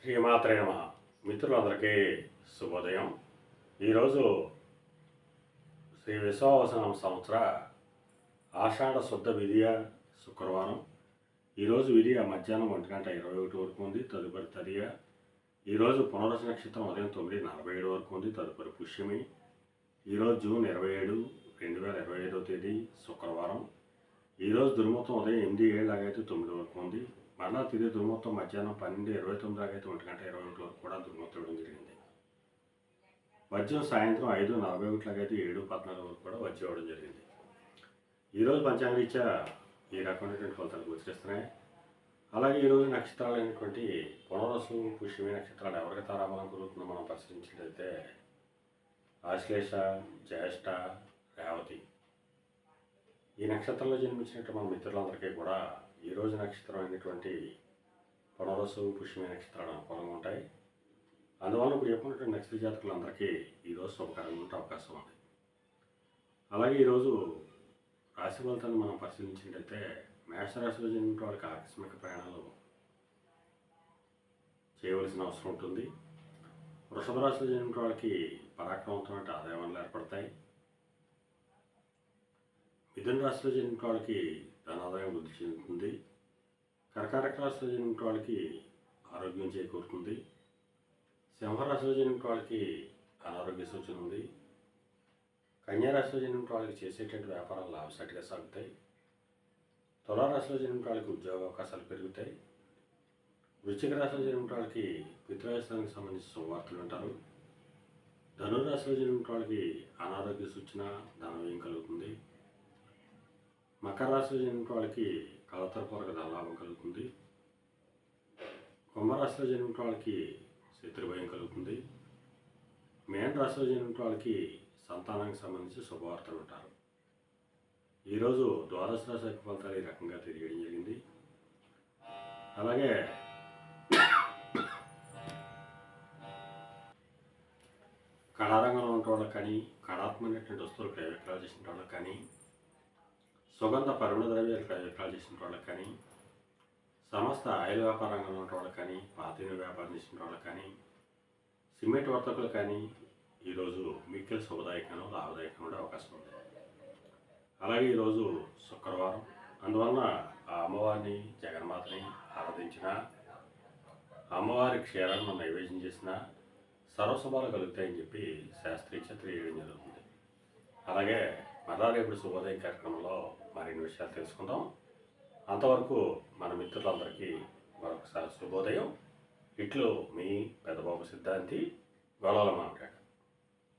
శ్రీమాత్రే నమః. మిత్రులందరికీ శుభోదయం. ఈరోజు శ్రీ విశ్వావసనం సంవత్సర ఆషాఢ శుద్ధ విధియ శుక్రవారం. ఈరోజు విధియ మధ్యాహ్నం 1:21 వరకు ఉంది. తదుపరి తదియ. ఈరోజు పునర్వసు నక్షత్రం ఉదయం 9:47 వరకు ఉంది. తదుపరి పుష్యమి. ఈరోజు జూన్ 27, 2025 తేదీ శుక్రవారం. ఈరోజు దుర్ముహూర్తం ఉదయం 8:07 లాగైతే 9 వరకు ఉంది. మరలా తిరిగి దుర్ముహూర్తం మధ్యాహ్నం 12:29 లాగైతే 1:21 వరకు కూడా దుర్ముహూర్తం ఇవ్వడం జరిగింది. వజ్రం సాయంత్రం 5:41 లాగైతే 7:14 వరకు కూడా వజ్రం ఇవ్వడం జరిగింది. ఈరోజు పంచాంగరీత్యా ఈ రకమైనటువంటి ఫలితాలు గోచరిస్తున్నాయి. అలాగే ఈరోజు నక్షత్రాలు అయినటువంటి పునర్వసు, పుష్యమి నక్షత్రాలు ఎవరికి తారాబలం కుదురుతుందో మనం పరిశీలించినట్లయితే ఆశ్లేష, జ్యేష్ఠ, రేవతి ఈ నక్షత్రంలో జన్మించినట్టు మన మిత్రులందరికీ కూడా ఈరోజు నక్షత్రం అయినటువంటి పునర్వసు, పుష్యమి నక్షత్రాలు అనుకూలంగా ఉంటాయి. అందువల్ల ఇప్పుడు చెప్పినటువంటి నక్షత్ర జాతకులందరికీ ఈరోజు శుభకరంగా ఉండే అవకాశం ఉంది. అలాగే ఈరోజు రాశి ఫలితాన్ని మనం పరిశీలించినట్లయితే మేషరాశిలో జన్మించిన వాళ్ళకి ఆకస్మిక ప్రయాణాలు చేయవలసిన అవసరం ఉంటుంది. వృషభ రాశిలో జన్మించిన వాళ్ళకి పరాక్రమవంతమైన ఆదాయ వనరులు ఏర్పడతాయి. మిథున రాశిలో జన్మించిన వాళ్ళకి ధనాదాయం వృద్ధి చెందుతుంది. కర్కాటక రాశిలో జన్మించిన వాళ్ళకి ఆరోగ్యం చేకూరుతుంది. సింహరాశిలో జన్మించిన వాళ్ళకి అనారోగ్య సూచన ఉంది. కన్యారాశిలో జన్మించిన వాళ్ళకి చేసేటువంటి వ్యాపారాలు లాభసాటిగా సాగుతాయి. తులారాశిలో జన్మించిన వాళ్ళకి ఉద్యోగ అవకాశాలు పెరుగుతాయి. వృశ్చిక రాశిలో జన్మించిన వాళ్ళకి పితృవ్యవస్థానికి సంబంధించిన శుభవార్తలు వింటారు. ధనురాశిలో జన్మించిన వాళ్ళకి అనారోగ్య సూచన, ధనవ్యయం కలుగుతుంది. మకర రాశిలో జన్మించిన వాళ్ళకి కలతరపూర్వక ధనలాభం కలుగుతుంది. కుంభరాశిలో జన్మించిన వాళ్ళకి శత్రుభయం కలుగుతుంది. మేన రాశిలో జన్మించిన వాళ్ళకి సంతానానికి సంబంధించి శుభవార్తలు ఉంటారు. ఈరోజు ద్వాదశ రాశి యొక్క ఫలితాలు ఈ రకంగా తెలియడం జరిగింది. అలాగే కళారంగంలో ఉన్న వాళ్ళకి కానీ, కళాత్మకమైనటువంటి వస్తువులు క్రయ విక్రయాలు చేసిన వాళ్ళకి కానీ, సుగంధ పరిమళ ద్రవ్యాలు క్రయ విక్రయాలు చేసిన వాళ్ళకి కానీ, సమస్త ఆయిల్ వ్యాపార రంగంలో ఉన్న వాళ్ళకి కానీ, పాతీన వ్యాపారం చేసిన వాళ్ళకి కానీ, సిమెంట్ వర్తకులు కానీ ఈరోజు మిక్కిలి శుభదాయకంగా లాభదాయకంగా ఉండే అవకాశం ఉంది. అలాగే ఈరోజు శుక్రవారం. అందువలన ఆ అమ్మవారిని, జగన్మాతని ఆరాధించిన, అమ్మవారి క్షీరాన్ని నైవేద్యం చేసిన సర్వశుభాలు కలుగుతాయని చెప్పి శాస్త్రీయ తెలియడం జరుగుతుంది. అలాగే మరలా రేపు శుభోదయం కార్యక్రమంలో మరిన్ని విషయాలు తెలుసుకుందాం. అంతవరకు మన మిత్రులందరికీ మరొకసారి శుభోదయం. ఇట్లు మీ పెద్దబాబు సిద్ధాంతి గొల్లలమ్మ.